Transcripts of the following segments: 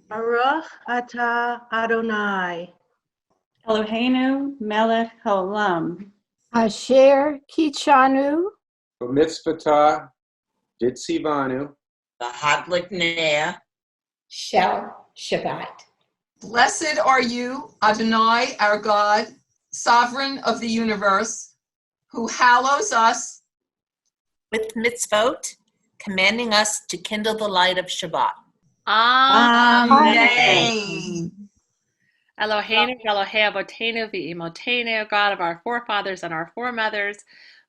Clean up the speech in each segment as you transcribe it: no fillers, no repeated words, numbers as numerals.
Baruch atah Adonai. Eloheinu melech haolam. Asher Kichanu. B'mitzvotah Ditzivanu. V'hadlik ner. Shel Shabbat. Blessed are you, Adonai, our God, sovereign of the universe, who hallows us With mitzvot, commanding us to kindle the light of Shabbat. Amen. Eloheinu, Elohei Avotenu, V'imotenu, God of our forefathers and our foremothers,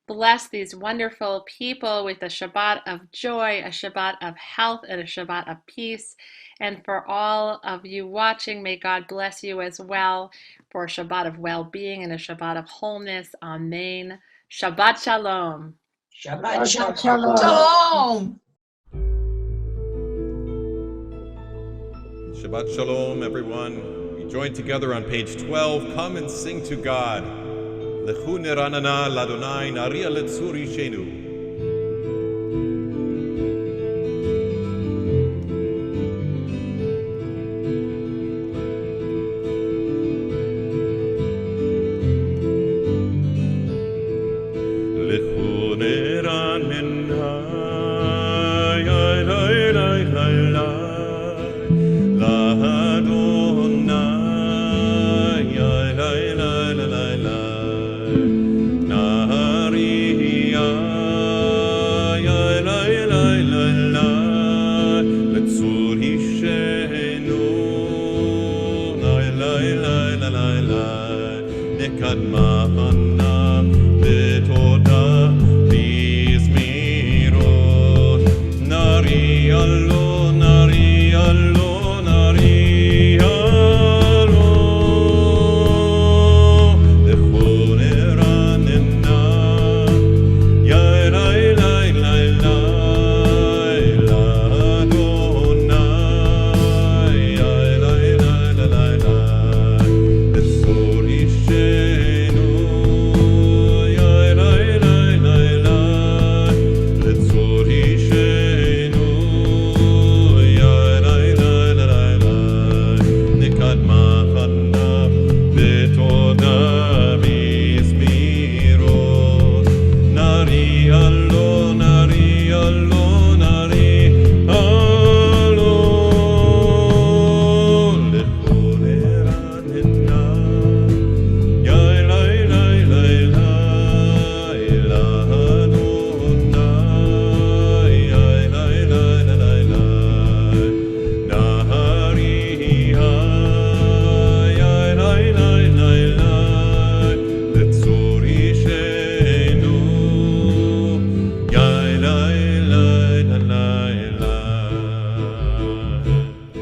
bless these wonderful people with a Shabbat of joy, a Shabbat of health, and a Shabbat of peace. And for all of you watching, may God bless you as well for a Shabbat of well-being and a Shabbat of wholeness. Amen. Shabbat Shalom. Shabbat shalom. Shalom. Shabbat Shalom, everyone. We join together on page 12. Come and sing to God. Lechu neranana ladonai naria letzuri shenu.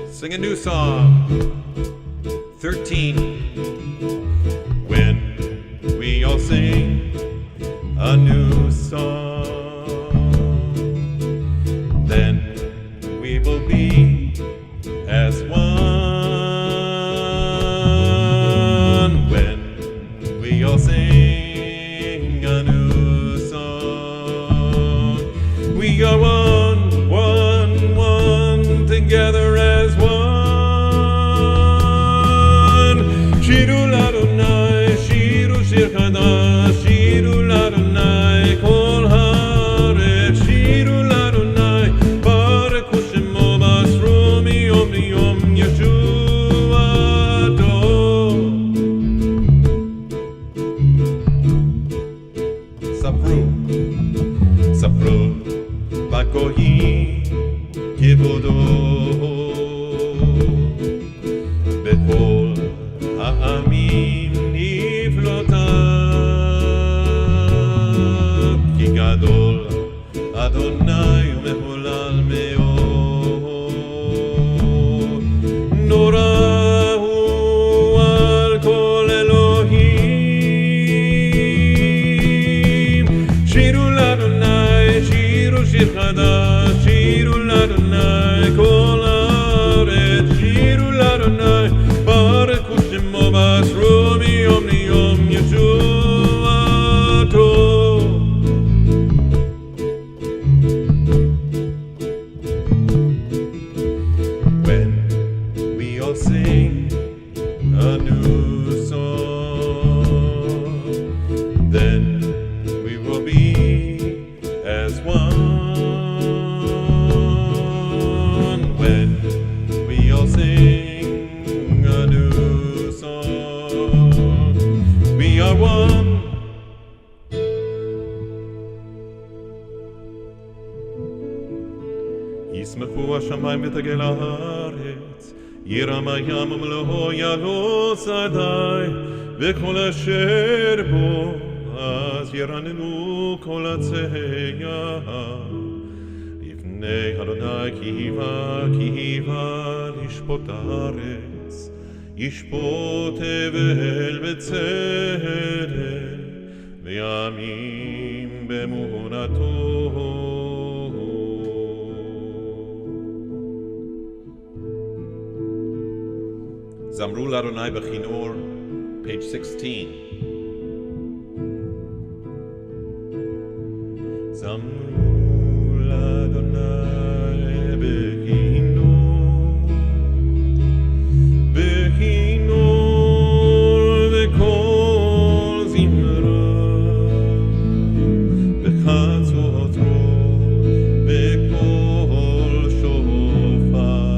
Sing a new song. 13. When we all sing a new song, then we will be as one. When we all sing a new song, we are one, one, one, together as one. Shiru l'Adonai, shiru shir chadash, shiru l'Adonai, kol haaretz, shiru l'Adonai, barechu shemo basru miyom liyom yeshuato. Safru b'goyim kibudo, bechol ha'amim niflotav, ki gadol Adonai u'mehulal me'od, norahu al kol Elohim. one. ישמחו השמיים ותגל הארץ, ירם הים ומלואו יעלו שדי, וכל אשר בו אז ירננו כל עצי ים. לפני אדוני כי היווה לשפוט הארץ, ישפוט הבל בצדק, וימים באמונתו. זמרו לאדוני בכינור, page 16. זמרו לאדוני בכינור, בכינור וכל זמרה, בחצוצרות בקול שופר.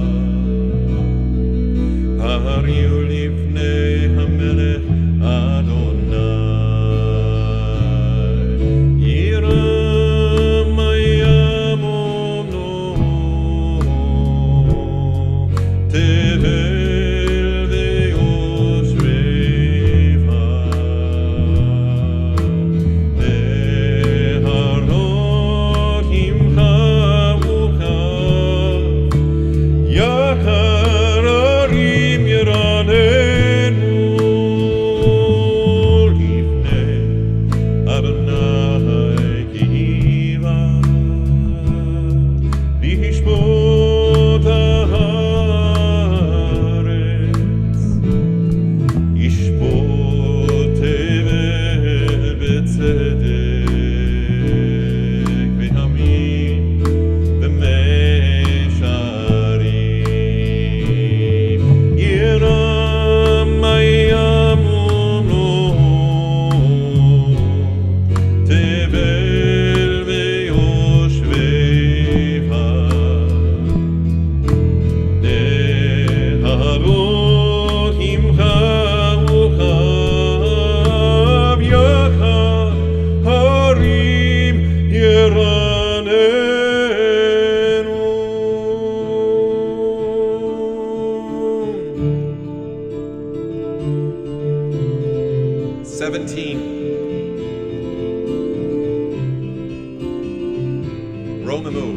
הריעו לפני המלך אדוני, ירם הים ומלואו, תבל ויושביו, נהרות ימחה וכף, יחר הרים ירננו לפני אדוני כי היווה לשפוט הארץ, ישפוט הבל בצדק, וימים במישרים. ירם הים ומלואו, תבל ויושביו, נהרות ימחה וכף, יחד הרים ירננו. 17. Romemu.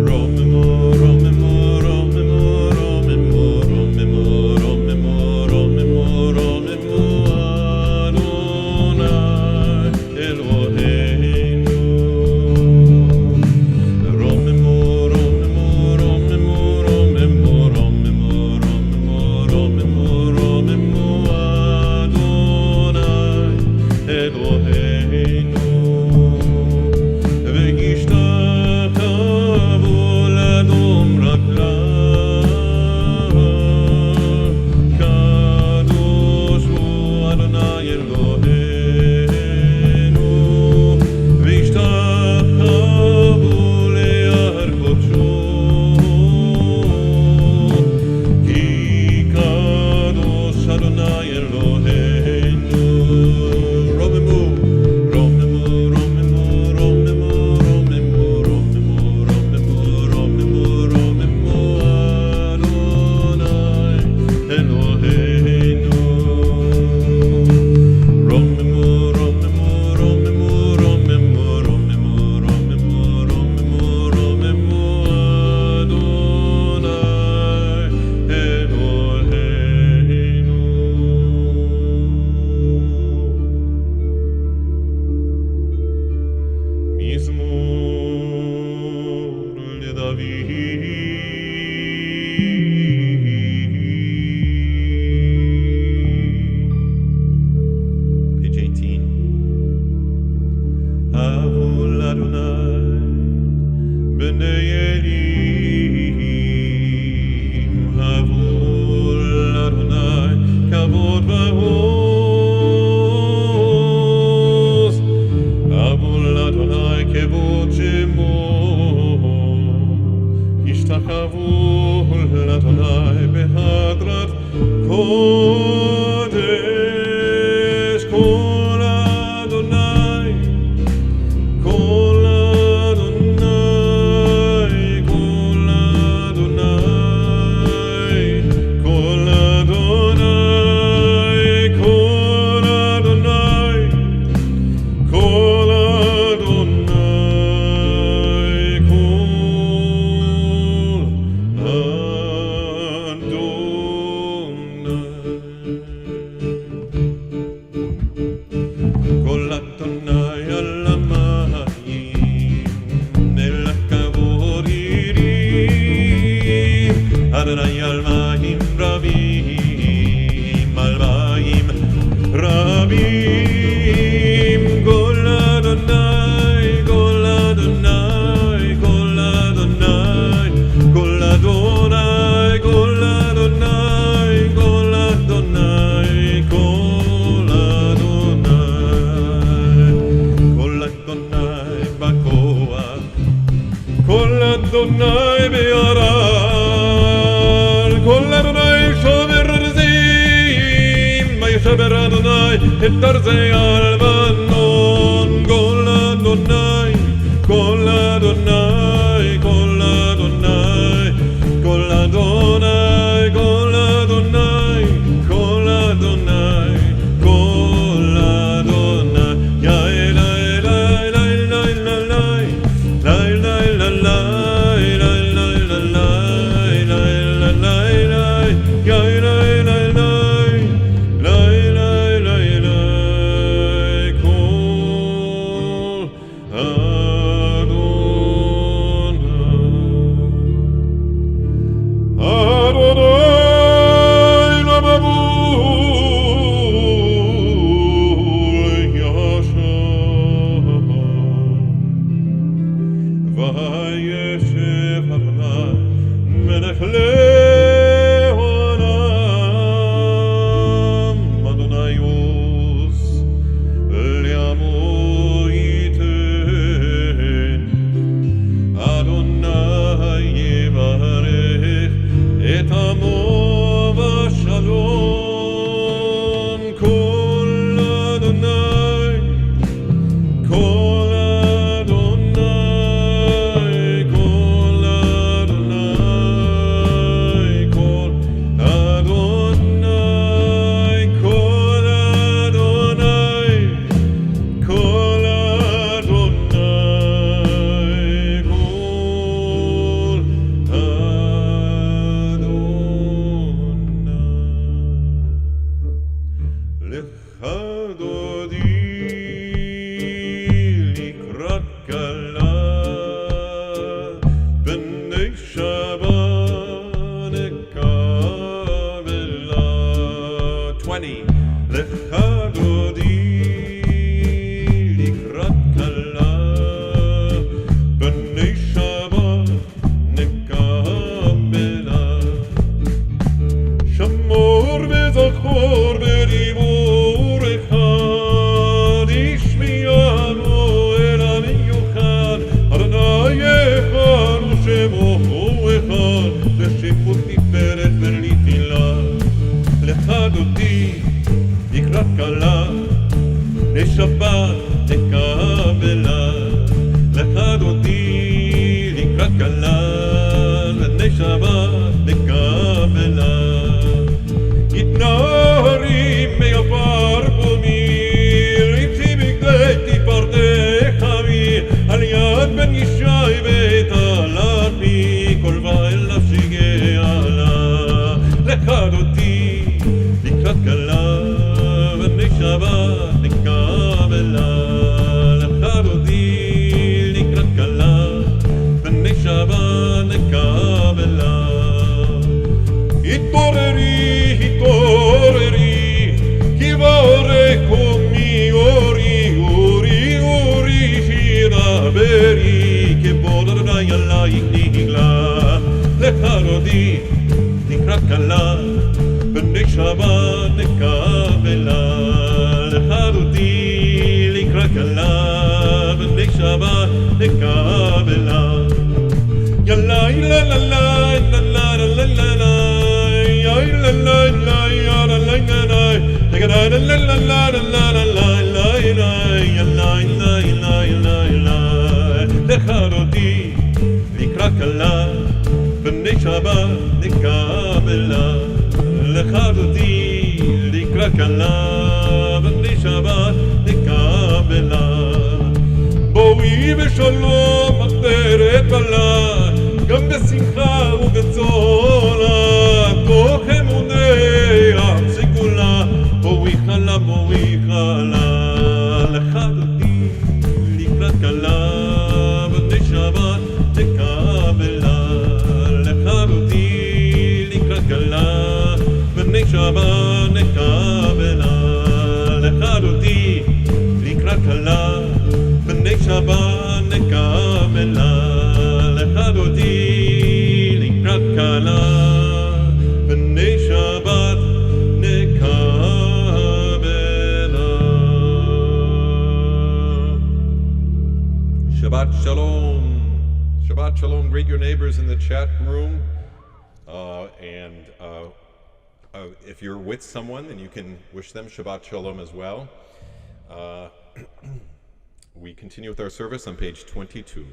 Romemu, Romemu, Romemu, Romemu, Romemu, Romemu, Romemu, Romemu, Adonai Eloheinu. Romemu, Romemu, Romemu, Romemu, Romemu, Romemu, Romemu, Romemu, Adonai Eloheinu. וישתחוו לאדום רגליו, קדוש הוא אדוני אלוהינו. וישתחוו להר קודשו, כי קדוש אדוני אלוהינו. רוממו, רוממו, רוממו, רוממו, רוממו, רוממו, רוממו, רוממו, רוממו, אדוני אלוהינו. רוממו, רוממו, רוממו, רוממו, רוממו, רוממו, רוממו, רוממו, אדוני אלוהינו. מזמור לדוד. קודש כל אדוני, כל אדוני, כל אדוני, כל אדוני, כל אדוני, כל אדוני, כל אדוני על המים, אל הכבוד ירים, אדוני על מים רבים, על מים רבים, כל אדוני, כל אדוני, כל אדוני, כל אדוני, כל אדוני, כל אדוני, כל אדוני בכוח, כל אדוני בירר, כל אדוני שובר ארזים, וישבר אדוני את ארזי הלבנון, כל אדוני, כל אדוני, כל אדוני, כל אדוני, כל אדוני, כל אדוני, כל אדוני, יא אלי אלי אלי אלי וישב אדוני מלך לעולם, אדוני עוז לעמו ייתן, אדוני יברך את עמו בשלום, כל אדוני, כל אדוני, כל אדוני, כל אדוני, כל אדוני, כל אדוני, כל אדוני. לך דודי לקראת כלה, בני שבת נקבלה. 20. לך דודי לקראת כלה, בני שבת נקבלה. שמור וזכור בדיבור אחד, השמיענו אל המיוחד, אדוני אחד ושמו אחד, לשיפוט תפארת ולתהילה. לך דודי לקראת כלה, בני שבת נקבלה. לך דודי לקראת כלה, בני שבת נקבלה. יתנערים מעפר פומיר, יצאי בגדי תפארתך אוויר, על יד בן ישי בית הלפי, כל ואל נפשי גאלה. לך דודי לקראת כלה, בני שבת נקבלה. לך דודי לקראת כלה, בני שבת נקבלה. התעוררי, התעוררי, לך דודי לקרא כלה בני שבת נקבלה. לך דודי לקרא כלה בני שבת נקבלה. בואי בשלום מחתרת בלה, גם בשמחה ובצולה, תוך אמוני הסגולה. בואי חלה בואי חלה. לך דודי לקראת כלה בני שבת נקבלה. לך דודי לקראת כלה בני שבת נקבלה. לך דודי לקראת כלה בני שבת נקבלה. לך דודי לקראת כלה בני שבת נקבלה. Shabbat Shalom. Shabbat Shalom. Greet your neighbors in the chat room. If you're with someone, then you can wish them Shabbat Shalom as well. We continue with our service on page 22.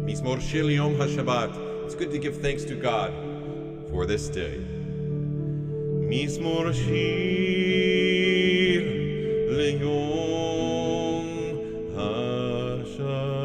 Mizmor Shir Yom HaShabbat. It's good to give thanks to God for this day. Mizmor Shir Yom HaShabbat.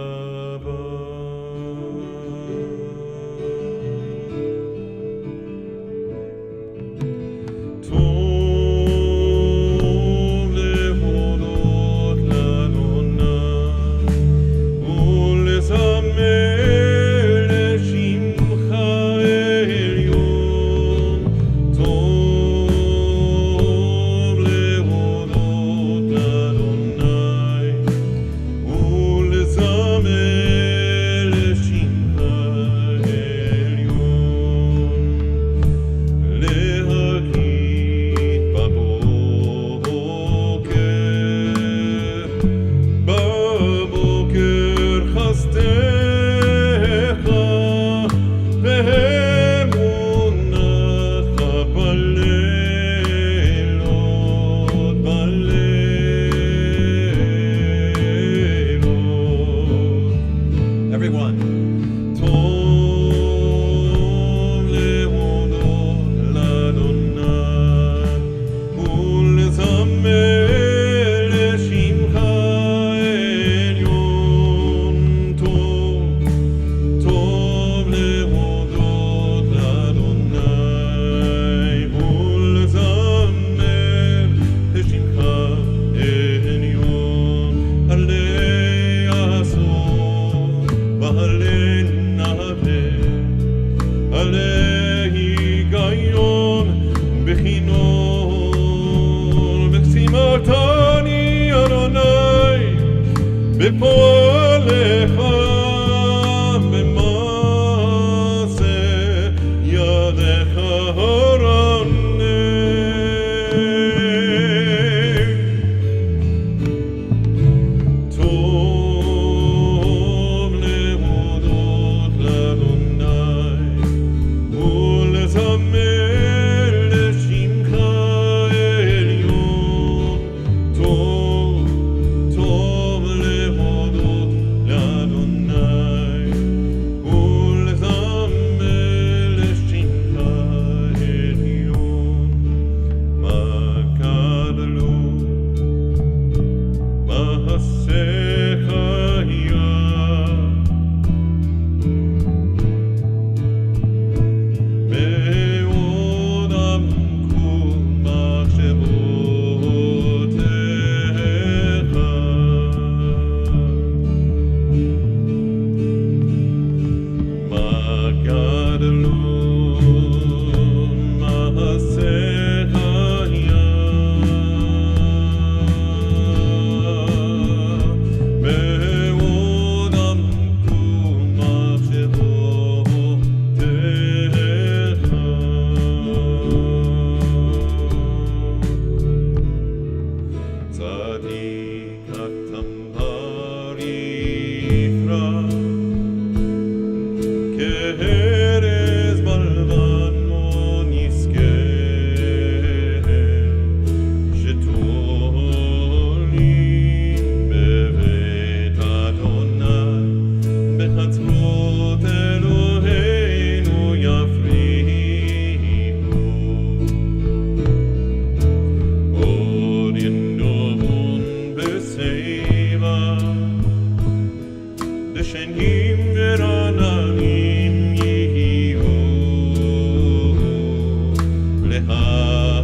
Adonai.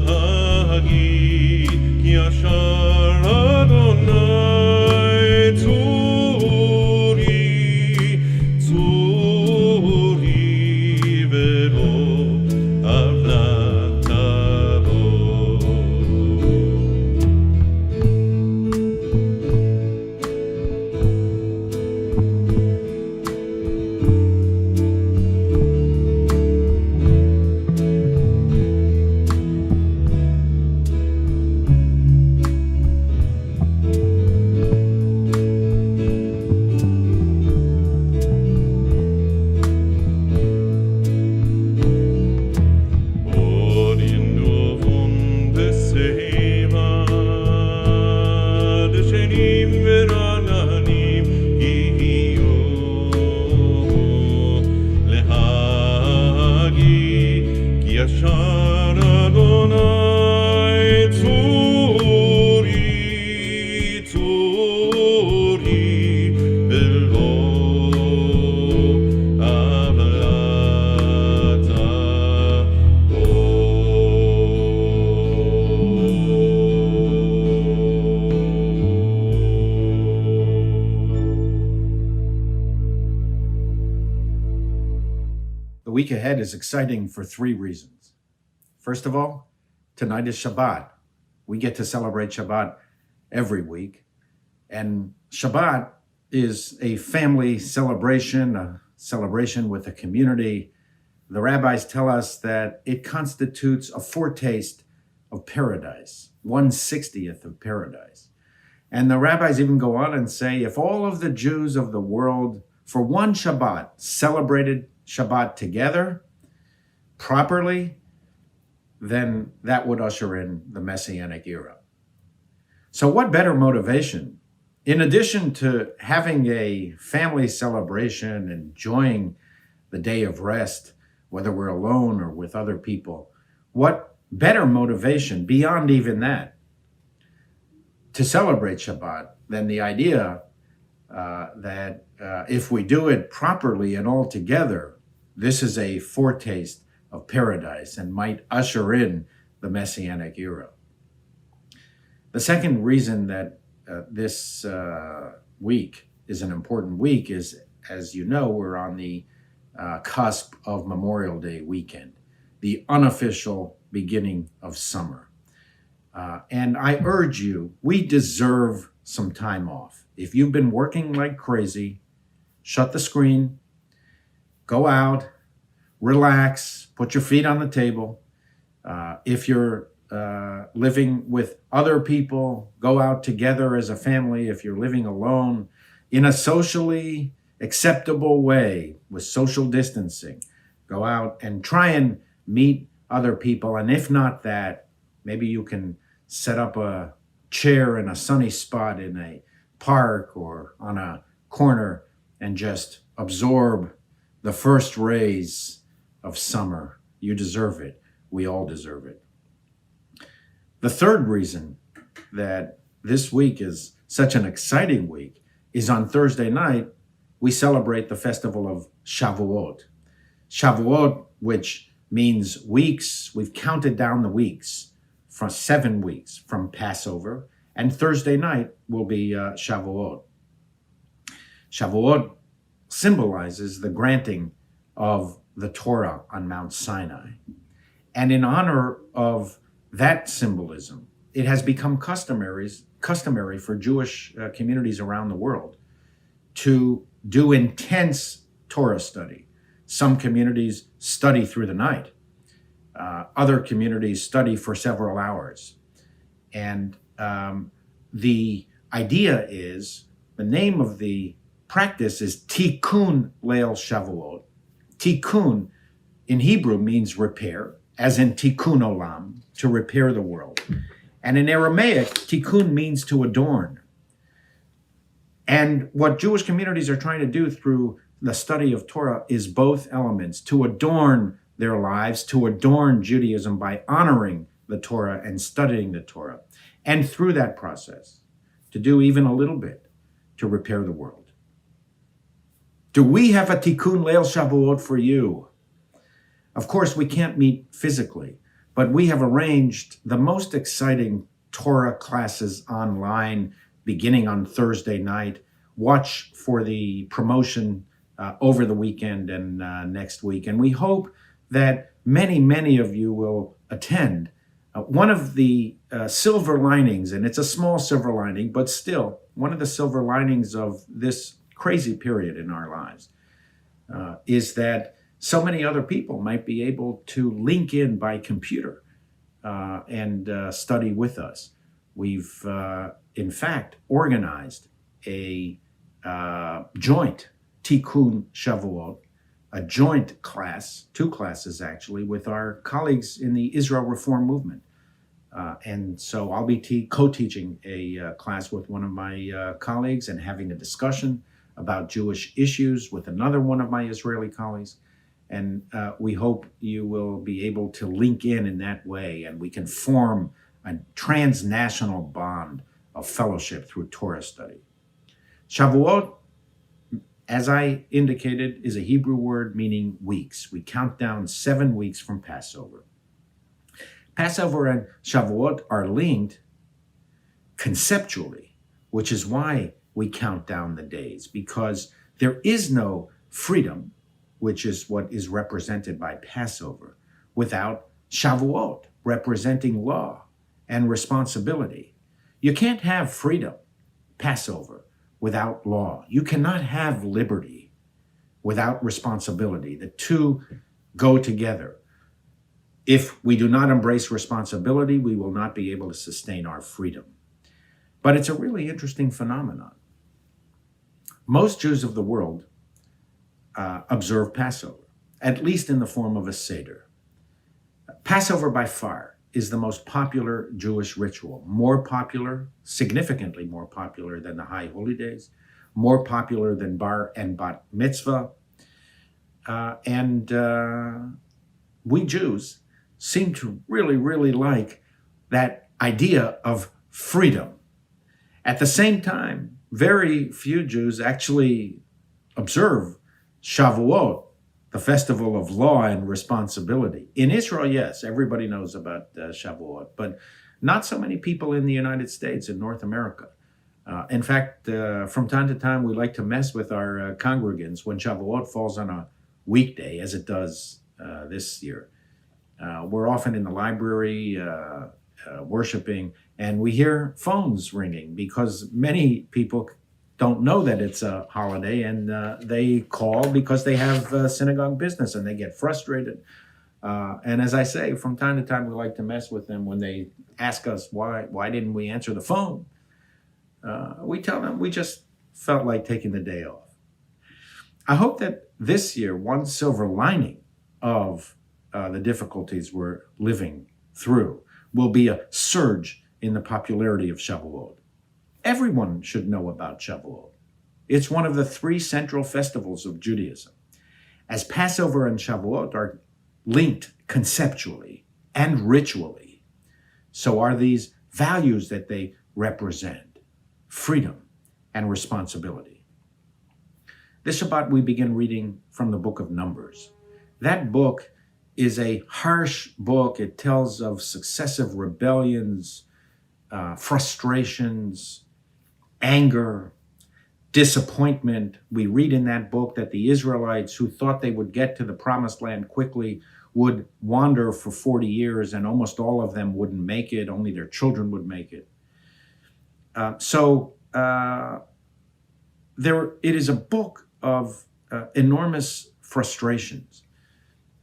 להגיד כי אשר אדוני צורי צורי ולא עוולת תבוא. The week ahead is exciting for three reasons. First of all, tonight is Shabbat. We get to celebrate Shabbat every week. And Shabbat is a family celebration, a celebration with the community. The rabbis tell us that it constitutes a foretaste of paradise, 1/60th of paradise. And the rabbis even go on and say, if all of the Jews of the world for one Shabbat celebrated Shabbat together properly, then that would usher in the Messianic era. So what better motivation, in addition to having a family celebration, enjoying the day of rest, whether we're alone or with other people, what better motivation beyond even that to celebrate Shabbat than the idea that if we do it properly and all together, this is a foretaste of paradise and might usher in the Messianic era. The second reason that this week is an important week is, as you know, we're on the cusp of Memorial Day weekend, the unofficial beginning of summer. And I urge you, we deserve some time off. If you've been working like crazy, shut the screen, go out, relax, put your feet on the table. If you're living with other people, go out together as a family. If you're living alone, in a socially acceptable way with social distancing, go out and try and meet other people. And if not that, maybe you can set up a chair in a sunny spot in a park or on a corner and just absorb the first rays of summer. You deserve it. We all deserve it. The third reason that this week is such an exciting week is on Thursday night, we celebrate the festival of Shavuot. Shavuot, which means weeks, we've counted down the weeks for 7 weeks from Passover, and Thursday night will be Shavuot. Shavuot symbolizes the granting of the Torah on Mount Sinai. And in honor of that symbolism, it has become customary for Jewish communities around the world to do intense Torah study. Some communities study through the night. Other communities study for several hours. And the idea is, the name of the practice is Tikkun Leil Shavuot. Tikkun in Hebrew means repair, as in Tikkun Olam, to repair the world. And in Aramaic, Tikkun means to adorn. And what Jewish communities are trying to do through the study of Torah is both elements, to adorn their lives, to adorn Judaism by honoring the Torah and studying the Torah. And through that process, to do even a little bit to repair the world. Do we have a Tikkun Leil Shavuot for you? Of course, we can't meet physically, but we have arranged the most exciting Torah classes online beginning on Thursday night. Watch for the promotion over the weekend and next week. And we hope that many of you will attend. One of the silver linings, and it's a small silver lining, but still one of the silver linings of this crazy period in our lives is that so many other people might be able to link in by computer and study with us. We've, in fact, organized a joint Tikkun Shavuot, a joint class, 2 classes actually, with our colleagues in the Israel Reform Movement. And so I'll be co-teaching a class with one of my colleagues and having a discussion about Jewish issues with another one of my Israeli colleagues. And we hope you will be able to link in that way, and we can form a transnational bond of fellowship through Torah study. Shavuot, as I indicated, is a Hebrew word meaning weeks. We count down 7 weeks from Passover. Passover and Shavuot are linked conceptually, which is why we count down the days, because there is no freedom, which is what is represented by Passover, without Shavuot, representing law and responsibility. You can't have freedom, Passover, without law. You cannot have liberty without responsibility. The two go together. If we do not embrace responsibility, we will not be able to sustain our freedom. But it's a really interesting phenomenon. Most Jews of the world observe Passover, at least in the form of a Seder. Passover by far is the most popular Jewish ritual, more popular, significantly more popular than the High Holy Days, more popular than Bar and Bat Mitzvah. We Jews seem to really like that idea of freedom. At the same time, very few Jews actually observe Shavuot, the festival of law and responsibility. In Israel, yes, everybody knows about Shavuot, but not so many people in the United States and North America. In fact, from time to time, we like to mess with our congregants when Shavuot falls on a weekday, as it does this year. We're often in the library worshiping, and we hear phones ringing because many people don't know that it's a holiday, and they call because they have synagogue business and they get frustrated. And as I say, from time to time, we like to mess with them when they ask us why didn't we answer the phone. We tell them we just felt like taking the day off. I hope that this year, one silver lining of the difficulties we're living through will be a surge in the popularity of Shavuot. Everyone should know about Shavuot. It's one of the 3 central festivals of Judaism. As Passover and Shavuot are linked conceptually and ritually, so are these values that they represent: freedom and responsibility. This Shabbat we begin reading from the book of Numbers. That book is a harsh book. It tells of successive rebellions, frustrations, anger, disappointment. We read in that book that the Israelites, who thought they would get to the promised land quickly, would wander for 40 years, and almost all of them wouldn't make it. Only their children would make it. It is a book of enormous frustrations.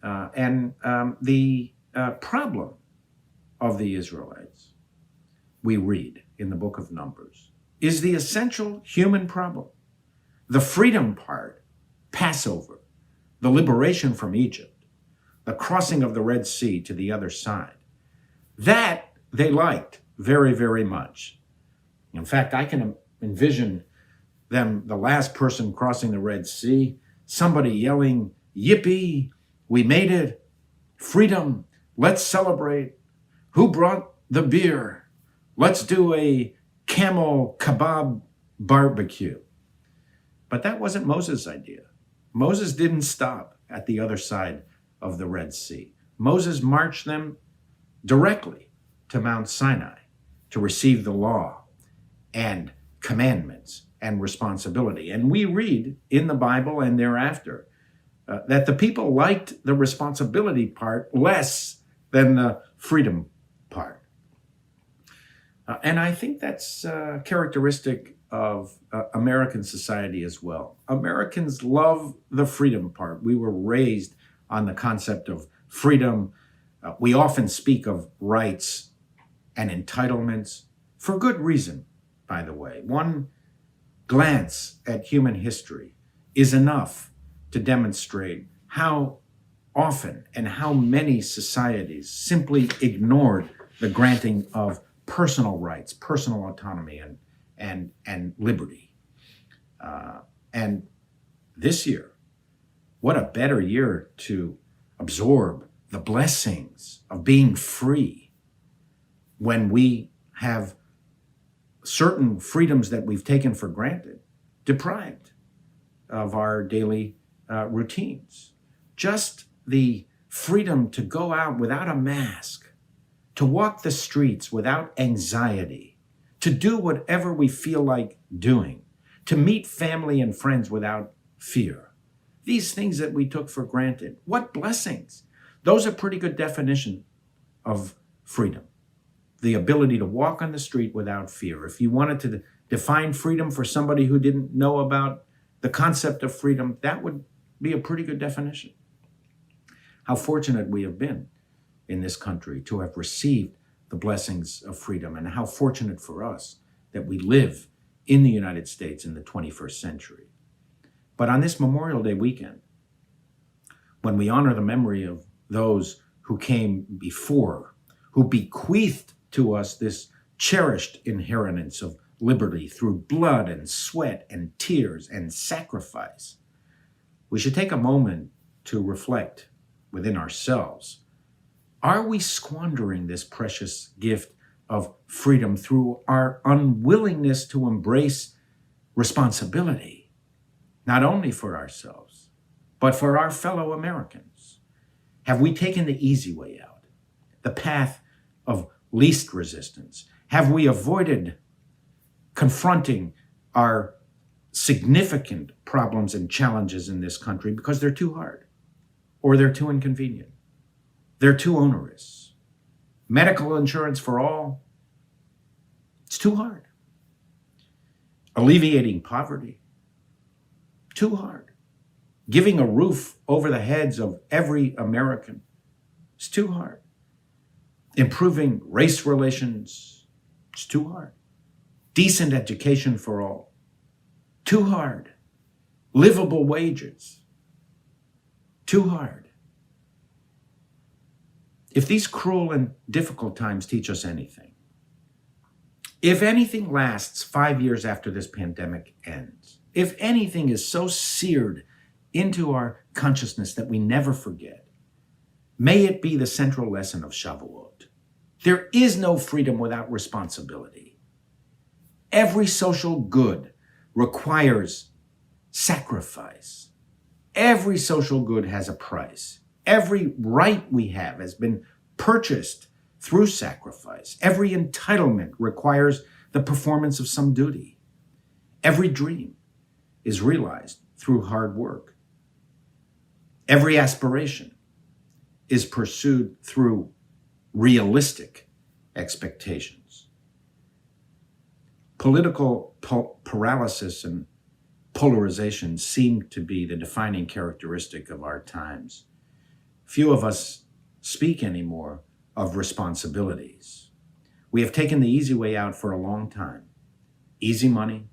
The problem of the Israelites, we read in the book of Numbers, is the essential human problem. The freedom part, Passover, the liberation from Egypt, the crossing of the Red Sea to the other side, that they liked very much. In fact, I can envision them, the last person crossing the Red Sea, somebody yelling, "Yippee, we made it, freedom, let's celebrate. Who brought the beer? Let's do a camel kebab barbecue." But that wasn't Moses' idea. Moses didn't stop at the other side of the Red Sea. Moses marched them directly to Mount Sinai to receive the law and commandments and responsibility. And we read in the Bible and thereafter that the people liked the responsibility part less than the freedom part. And I think that's characteristic of American society as well. Americans love the freedom part. We were raised on the concept of freedom. We often speak of rights and entitlements for good reason, by the way. One glance at human history is enough to demonstrate how often and how many societies simply ignored the granting of personal rights, personal autonomy, and liberty. And this year, what a better year to absorb the blessings of being free when we have certain freedoms that we've taken for granted deprived of our daily routines. Just the freedom to go out without a mask, to walk the streets without anxiety, to do whatever we feel like doing, to meet family and friends without fear. These things that we took for granted, what blessings! Those are pretty good definition of freedom. The ability to walk on the street without fear. If you wanted to define freedom for somebody who didn't know about the concept of freedom, that would be a pretty good definition. How fortunate we have been in this country to have received the blessings of freedom, and how fortunate for us that we live in the United States in the 21st century. But on this Memorial Day weekend, when we honor the memory of those who came before, who bequeathed to us this cherished inheritance of liberty through blood and sweat and tears and sacrifice, we should take a moment to reflect within ourselves. Are we squandering this precious gift of freedom through our unwillingness to embrace responsibility, not only for ourselves, but for our fellow Americans? Have we taken the easy way out, the path of least resistance? Have we avoided confronting our significant problems and challenges in this country because they're too hard, or they're too inconvenient, they're too onerous? Medical insurance for all, it's too hard. Alleviating poverty, too hard. Giving a roof over the heads of every American, it's too hard. Improving race relations, it's too hard. Decent education for all, too hard. Livable wages, too hard. If these cruel and difficult times teach us anything, if anything lasts 5 years after this pandemic ends, if anything is so seared into our consciousness that we never forget, may it be the central lesson of Shavuot. There is no freedom without responsibility. Every social good requires sacrifice. Every social good has a price. Every right we have has been purchased through sacrifice. Every entitlement requires the performance of some duty. Every dream is realized through hard work. Every aspiration is pursued through realistic expectations. Political paralysis and polarization seem to be the defining characteristic of our times. Few of us speak anymore of responsibilities. We have taken the easy way out for a long time. Easy money,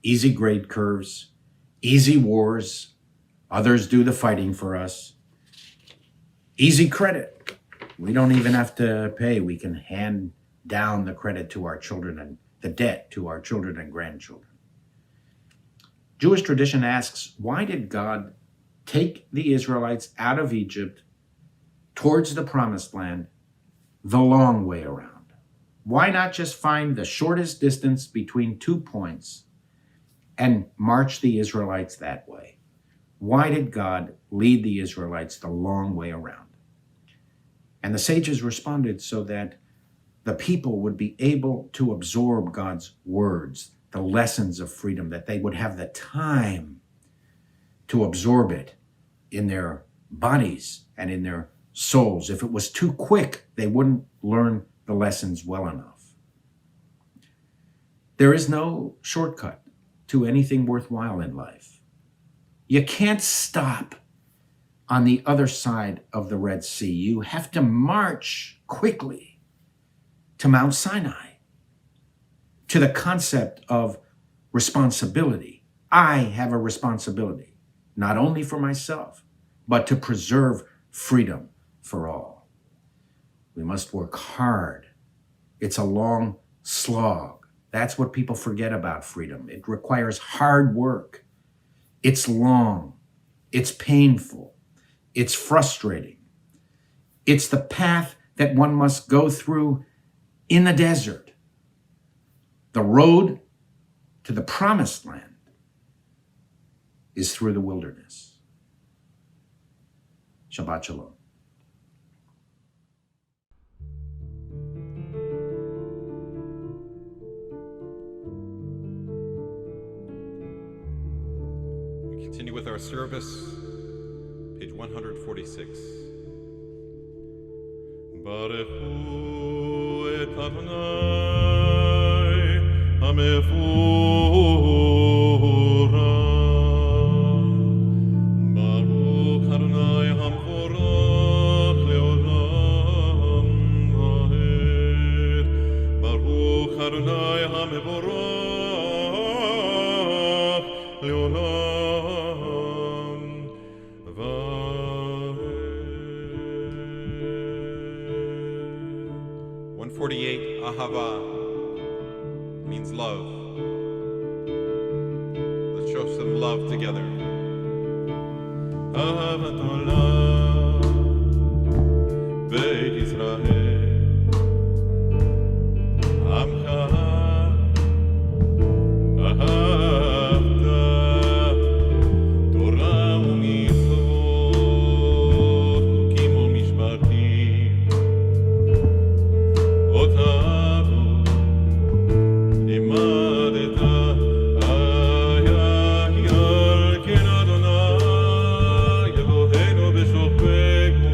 easy grade curves, easy wars. Others do the fighting for us. Easy credit. We don't even have to pay. We can hand down the credit to our children and the debt to our children and grandchildren. Jewish tradition asks, why did God take the Israelites out of Egypt towards the promised land the long way around? Why not just find the shortest distance between 2 points and march the Israelites that way? Why did God lead the Israelites the long way around? And the sages responded so that the people would be able to absorb God's words, the lessons of freedom, that they would have the time to absorb it in their bodies and in their souls. If it was too quick, they wouldn't learn the lessons well enough. There is no shortcut to anything worthwhile in life. You can't stop on the other side of the Red Sea. You have to march quickly to Mount Sinai, to the concept of responsibility. I have a responsibility, not only for myself, but to preserve freedom for all. We must work hard. It's a long slog. That's what people forget about freedom. It requires hard work. It's long. It's painful. It's frustrating. It's the path that one must go through in the desert. The road to the promised land is through the wilderness. Shabbat Shalom. We continue with our service, page 146. Barechu et Adonai HaMevorach. Baruch Adonai HaMevorach leolam vaed. Baruch Adonai HaMevorach leolam vaed. 148, Ahava, means love. Let's show some love together. Ahavat olam, Beit Yisrael, Amcha, Ahavta, Torah u'mitzvot, Chukim u'mishpatim, Otavu, Limadeta, Ayah, Ken Adonai, Eloheinu b'shofechu,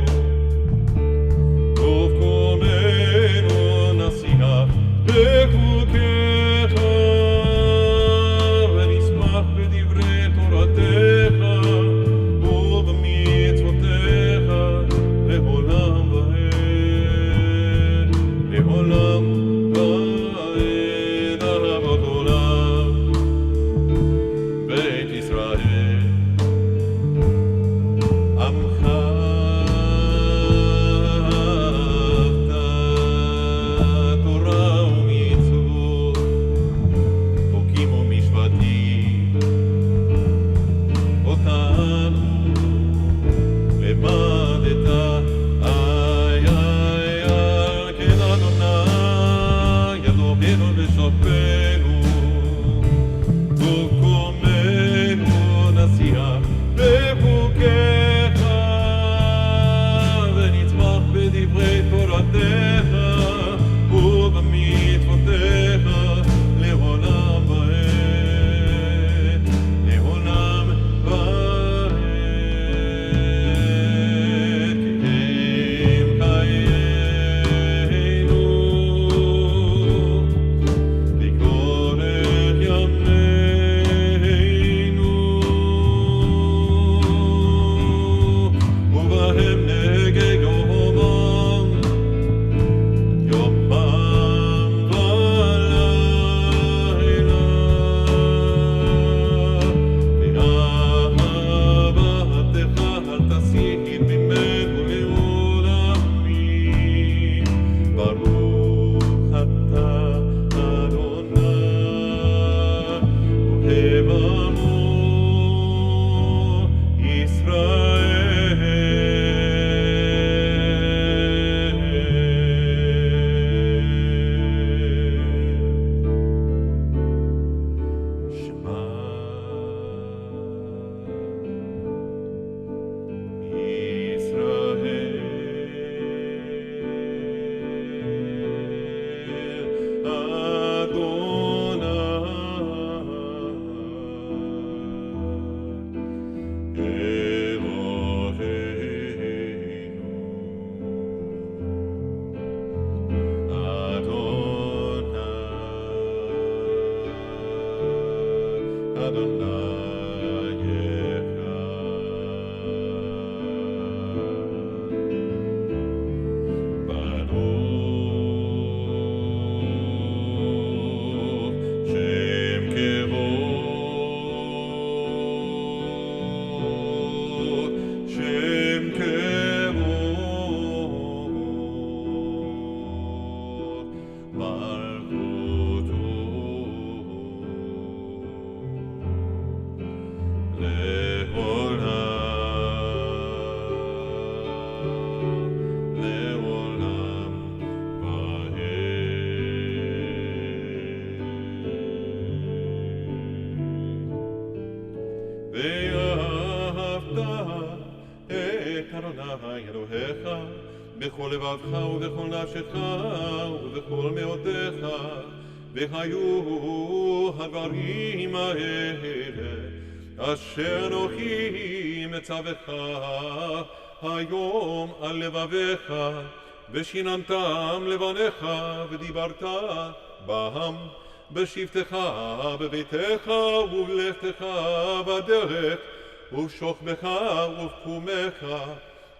אלוהיך בכל לבבך ובכל נפשך ובכל מאודך, והיו הדברים האלה אשר אנוכי מצווך היום על לבביך, ושיננתם לבניך ודיברת בהם בשבתך בביתך ובלכתך בדרך ובשוכבך ובקומך,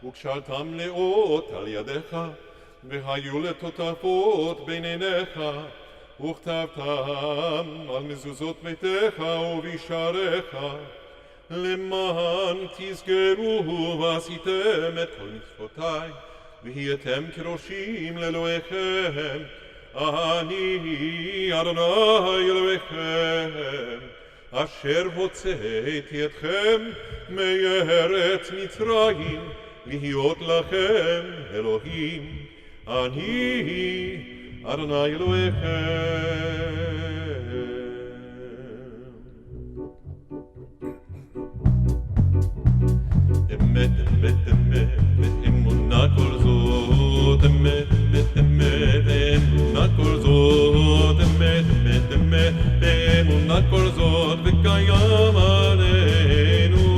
וקשרתם לאות על ידיך, והיו לטוטפות בין עיניך, וכתבתם על מזוזות ביתך ובשעריך, למען תזכרו ועשיתם את כל מצוותיי, והייתם כראשים לאלוהיכם. אני אדוני אלוהיכם, אשר הוצאתי אתכם מארץ מצרים, להיות לכם אלוהים. אני אדוני אלוהיכם. אמת אמת אמת ואמונה כל זאת, אמת אמת אמת ואמונה כל זאת, אמת אמת אמת ואמונה כל זאת, וקיים עלינו.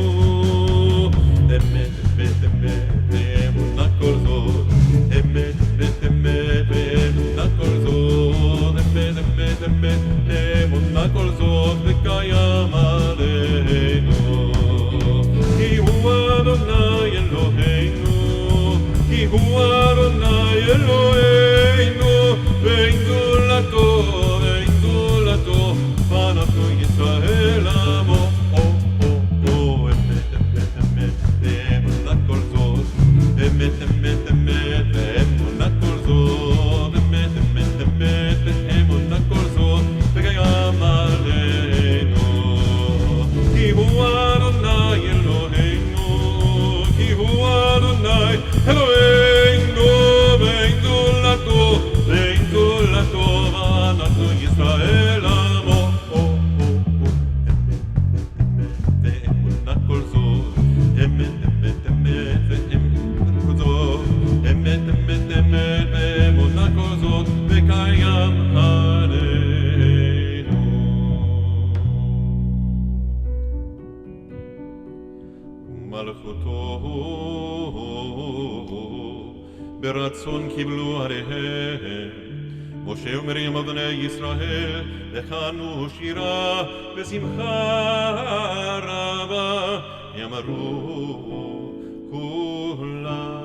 אמת אמת אמת ואמונה כל זאת, אמת אמת אמת ואמונה כל זאת, אמת אמת אמת ואמונה כל זאת, וקיים עלינו. כי הוא אדוני אלוהינו, כי הוא אדוני אלוהינו, ואין זולתו, ואין זולתו, ואנחנו ישראל עמו. אמת אמת אמת ואמונה כל זאת, אמת אמת אמת ואמונה כל זאת, אמת אמת אמת ואמונה כל זאת, וקיים עלינו. כי הוא אדוני אלוהינו, כי הוא אדוני אלוהינו, ואין זולתו, ואין זולתו, ואנחנו ישראל עמו. אמת אמת אמת ואמונה כל זאת, אמת אמת אמת ואמונה כל זאת, אמת אמת אמת ואמונה כל זאת, וקיים עלינו. ומלכותו ברצון קיבלו עליהם משה ומרים אבני ישראל, לחנו שירה בשמחה רבה, יאמרו כולם.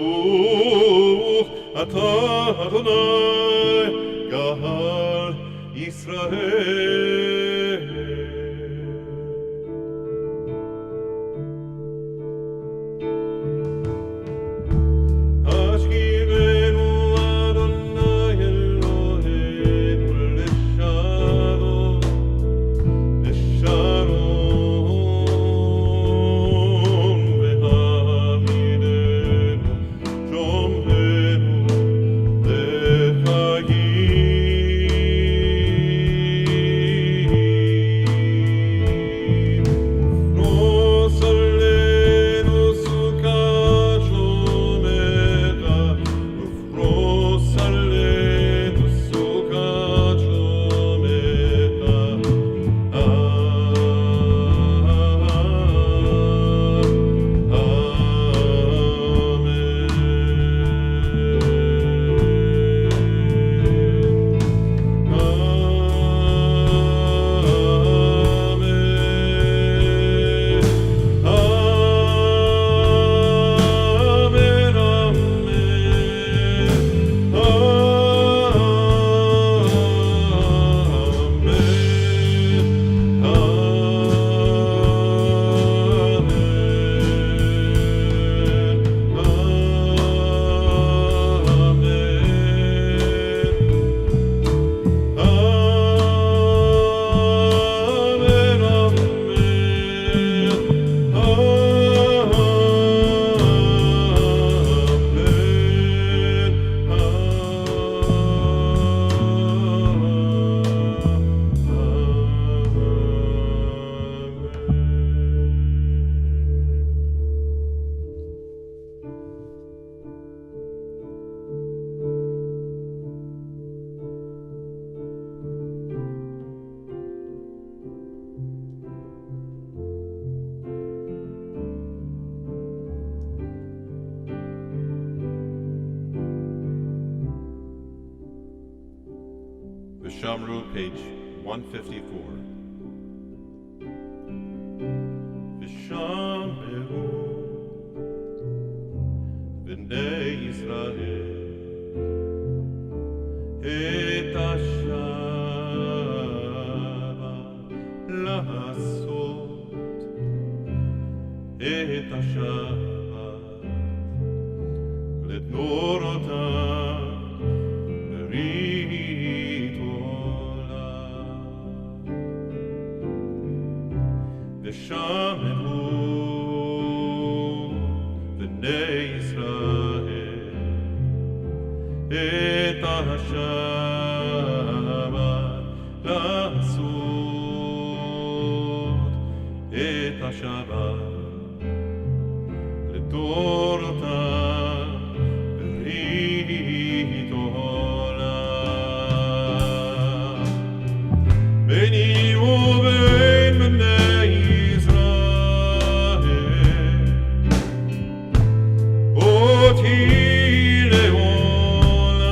ברוך אתה אדוני גאל ישראל. השכיבנו אדוני אלוהינו לשלום, לשלום, והעמידנו שומרנו לחיים. פרוס עלינו סוכת שלומך, ופרוס עלינו סוכת שלומך. Vishamru, page 154. Vishamru, b'nei Yisrael, et Shabbat לעשות, et Shabbat לדורותם ברית עולם. ושמעו בני ישראל את השבת לעשות, את השבת לדורותם ברית עולם. ביני ובין בני ישראל אותי לעולם.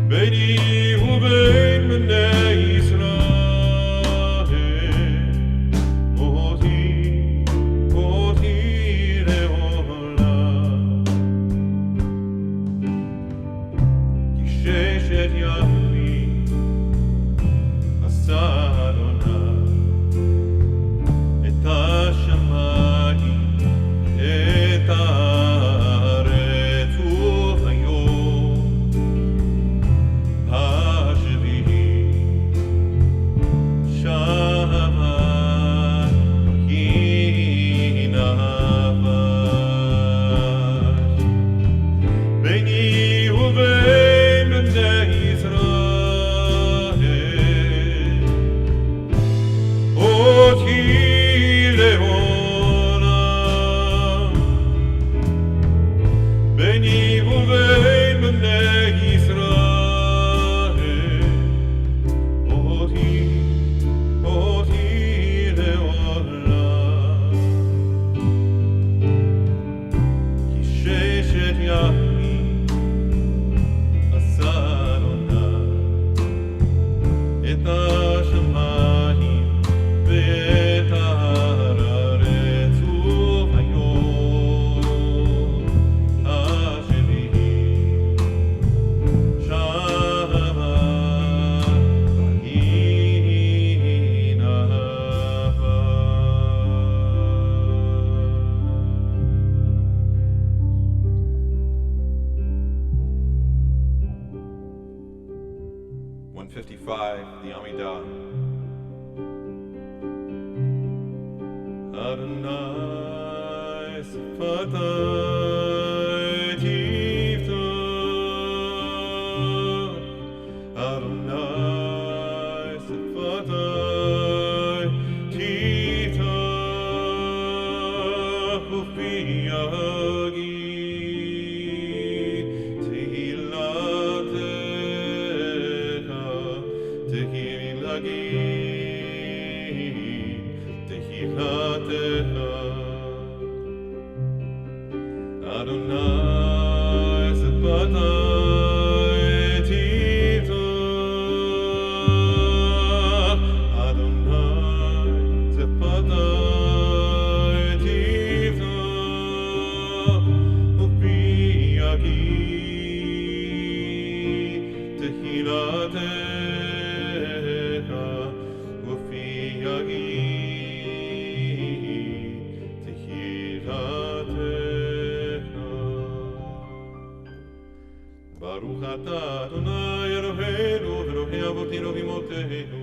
ביני ובין בני ישראל אותי לעולם. כי ששת ימים עשה אדוני את השמיים, את 55, the Amidah. Adonai Sifatai Tifta, Adonai Sifatai Tifta, Ufi Yagi Tehilatecha, Tehilagi Tehilatecha. Adonai Sifatai Tifta, Adonai Sifatai Tifta, Ufi Yagi Tehilatecha, Ufi Yagi Baruch atah Adonai Eloheinu Elohei Avotinu v'Imotenu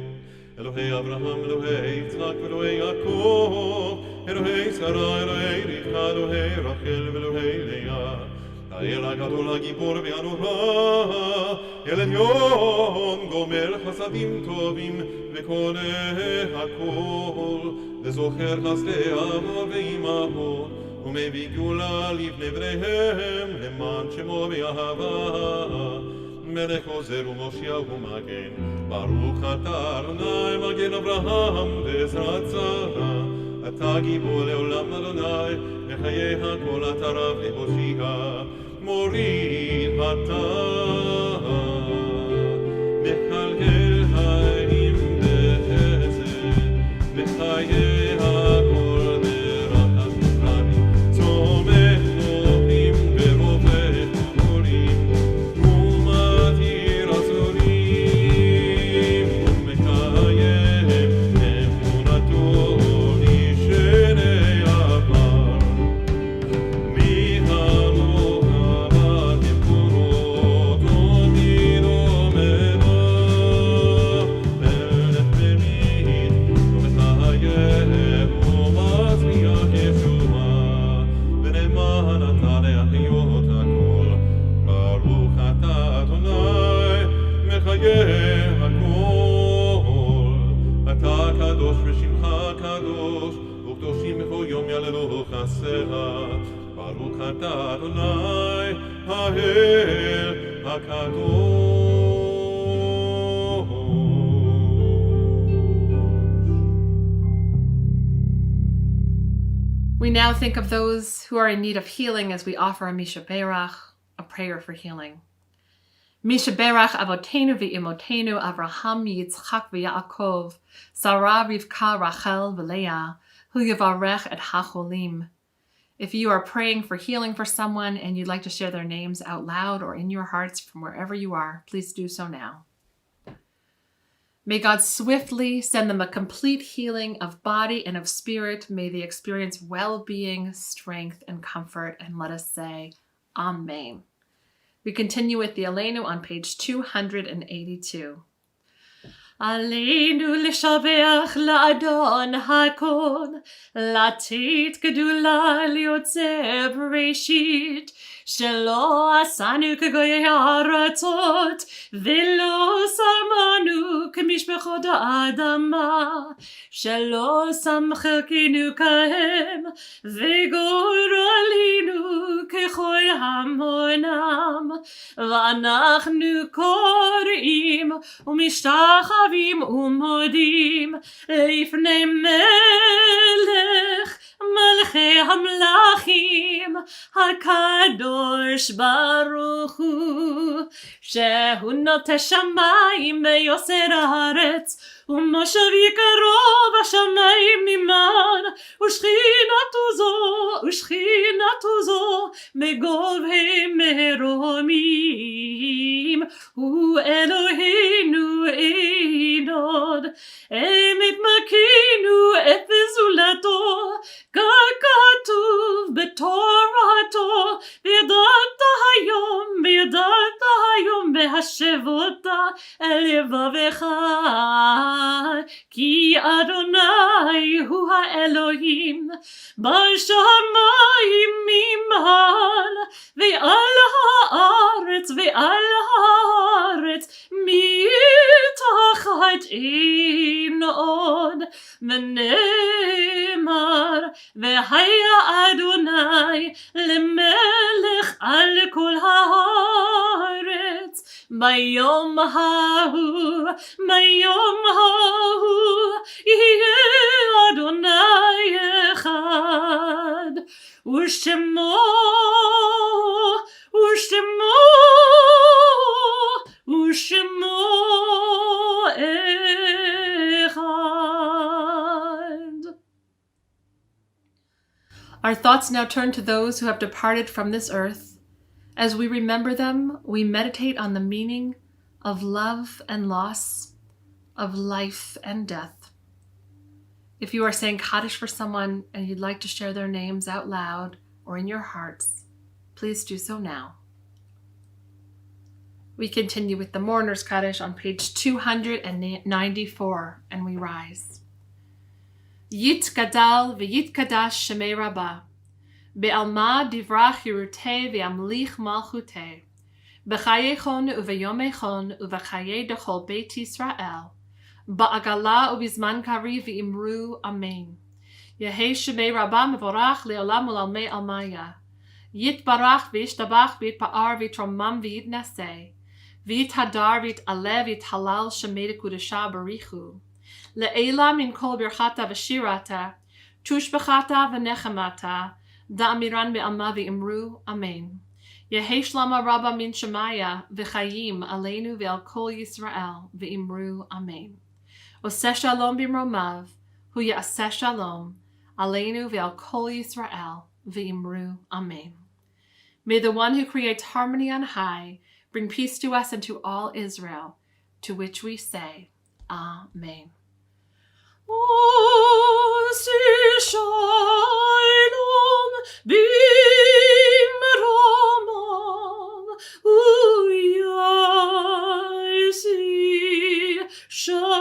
Elohei Avraham, Elohei Yitzchak v'Elohei Yaakov Elohei Sarah, Elohei Rivka, Elohei Rachel v'Elohei Leah האל הגדול הגיבור והנורא אל עליון גומר חסדים טובים וקונה הכל וזוכר חסדי אבות ואימהות ומביא גאולה לבני בניהם למען שמו באהבה מלך עוזר ומושיע ומגן ברוך אתה אדוני מגן אברהם בעזרת שרה אתה גיבור לעולם אדוני בחיי הכל אתה רב להושיע מוריד אתה מחלגל חיים בחסד בחיי הכל ברחת רבים צומח נופים ברופא חולים ומתיר אסורים ומקיים אמונתו לשני עפר ברוך אתה אדוני האל הקדוש. We now think of those who are in need of healing as we offer a Mishaberach, a prayer for healing. Mishaberach Avotenu v'Imotenu Avraham Yitzchak v'Yaakov Sarah Rivka Rachel v'Leah Hu Yivarech et HaCholim. If you are praying for healing for someone and you'd like to share their names out loud or in your hearts from wherever you are, please do so now. May God swiftly send them a complete healing of body and of spirit. May they experience well-being, strength, and comfort. And let us say, Amen. We continue with the Aleinu on page 282. Aleinu לשבח לאדון הכל, לתת גדולה ליוצר בראשית, שלא עשנו כגויי הארצות, ולא שמנו כמשפחות האדמה, שלא שם חלקנו כהם, וגורלנו ככל המונם, ואנחנו קוראים ומשתחווים ומודים לפני מלך מלכי המלכים הקדוש ברוך הוא שהוא נוטה שמיים ויוסר הארץ ומושב יקרו בשמיים ממעל ושכינתו זו בגובהי מרומים הוא אלוהינו אין עוד אמת מקינו את זולתו ככתוב בתורתו וידעת היום והשבות אל לבבך ביום ההוא, ביום ההוא, יהיה אדוני אחד, ושמו, ושמו, ושמו אחד. Our thoughts now turn to those who have departed from this earth. As we remember them, we meditate on the meaning of love and loss, of life and death. If you are saying Kaddish for someone and you'd like to share their names out loud or in your hearts, please do so now. We continue with the Mourner's Kaddish on page 294, and we rise. Yit gadal v'yit kadash shemei rabbah. Be'alma divrach yiruteh ve'amlich malchuteh. B'chayechon u'v'yomechon u'v'chaye dechol beit Yisrael. Ba'agala u'bizman kari v'imru amen. Yehei shemei rabbah mevorach le'olam u'lalmei almaya. Yitbarach v'yishtabach v'yitpa'ar v'yitromam v'yitnaseh. V'yithadar v'yit'aleh v'yithalal shemei dekudesha barichu. Le'ela min kol birchata v'shirata. Tushbechata v'nechemata. Da'amiran be'alma v'imru amen. Yehei shlama rabba min shemaya v'chayim aleinu ve'al kol Yisrael v'imru amen. Oseh shalom b'mromav hu ya'aseh shalom aleinu ve'al kol Yisrael v'imru amen. May the one who creates harmony on high bring peace to us and to all Israel, to which we say, Amen. Oseh shalom b'mromav hu ya'aseh shalom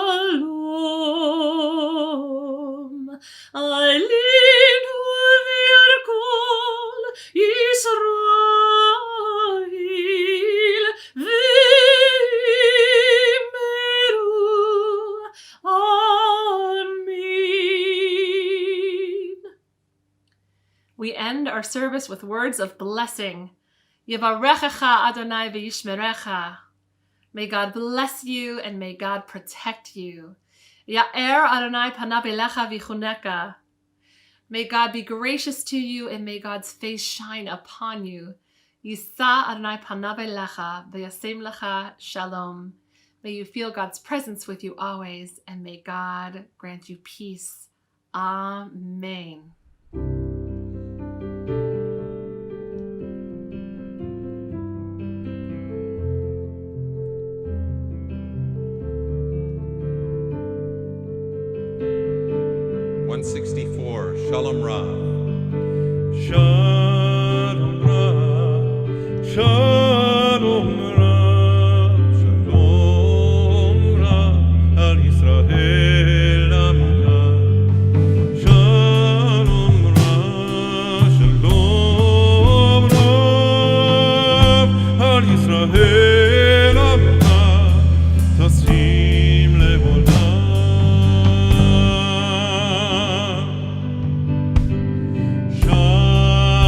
aleinu ve'al kol Yisrael v'imru amen. We end our service with words of blessing. Yevarechecha Adonai v'yishmerecha. May God bless you and may God protect you. Ya'er Adonai panav elecha v'chuneka. May God be gracious to you and may God's face shine upon you. Yisa Adonai panav elecha v'yasem lecha shalom. May you feel God's presence with you always and may God grant you peace. Amen. Shalom Rav. Shalom Rav. Shalom Rav. Shalom Rav. Al Yisrael Amcha. Shalom Rav. Shalom Rav. Al Yisrael Amcha. Tasim levolam. Shalom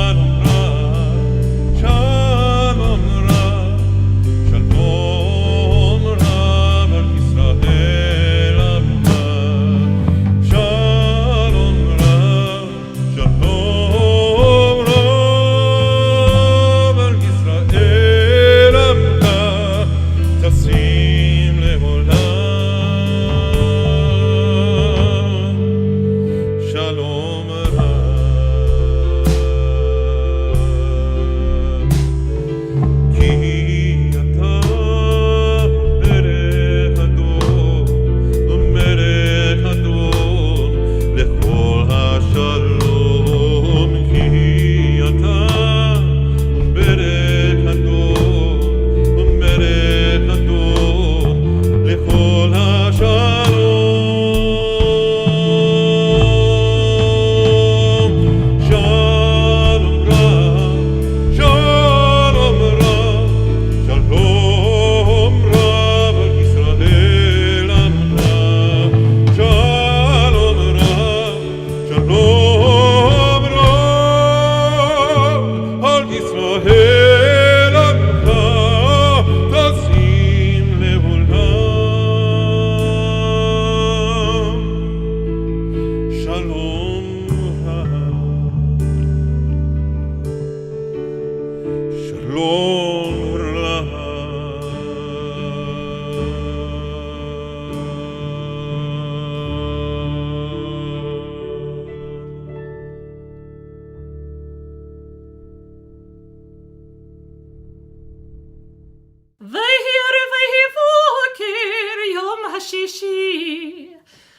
השישי.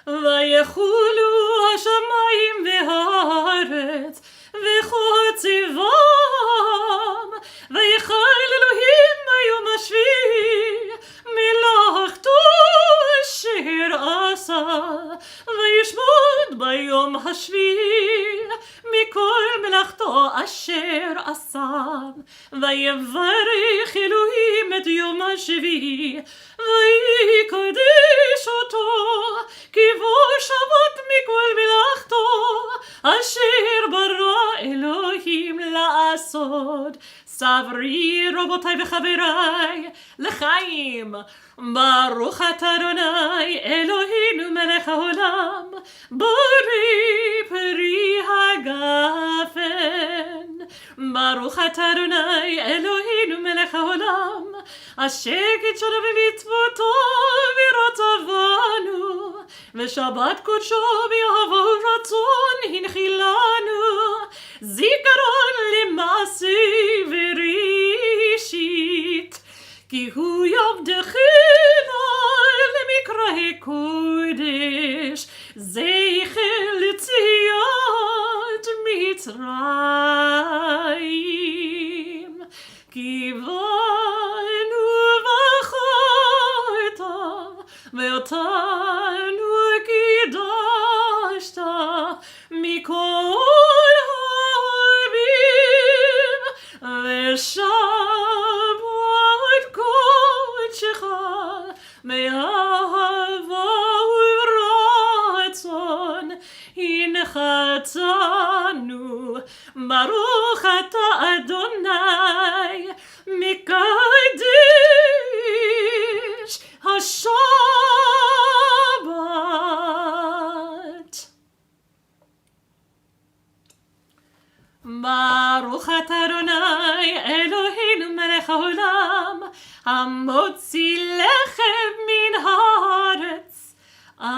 ויחולו השמיים והארץ וכל צבאם, ויחל אלוהים ביום השביעי מלאכתו אשר עשה, וישמוד ביום השביעי מכל מלאכתו אשר עשה. ויברך אלוהים את יום השביעי ויקדש אותו, כי בו שבת מכל מלאכתו אשר ברא אלוהים לעשות. סברי רבותיי וחבריי לחיים. ברוך אתה אדוני אלוהינו מלך העולם, בורא פרי הגפן. ברוך אתה אדוני אלוהינו מלך העולם, אשר קידשנו במצוותו ורצה בנו, ושבת קודשו באהבה ורצון הנחילנו, זיכרון למעשה וראשית. כי הוא יבדחנה למקראי קודש, זכר ליציאת מצרים. כי באנו בחרת ואותנו קידשת מכל העמים, ושבת קודשך מאהבה ורצון הנחתנו. ברוך אתה אדוני מקדש השבת. ברוך אתה אדוני אלוהינו מלך העולם, המוציא לחם מן הארץ. Amen.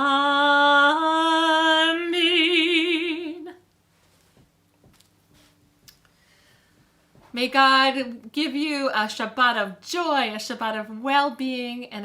May God give you a Shabbat of joy, a Shabbat of well-being, and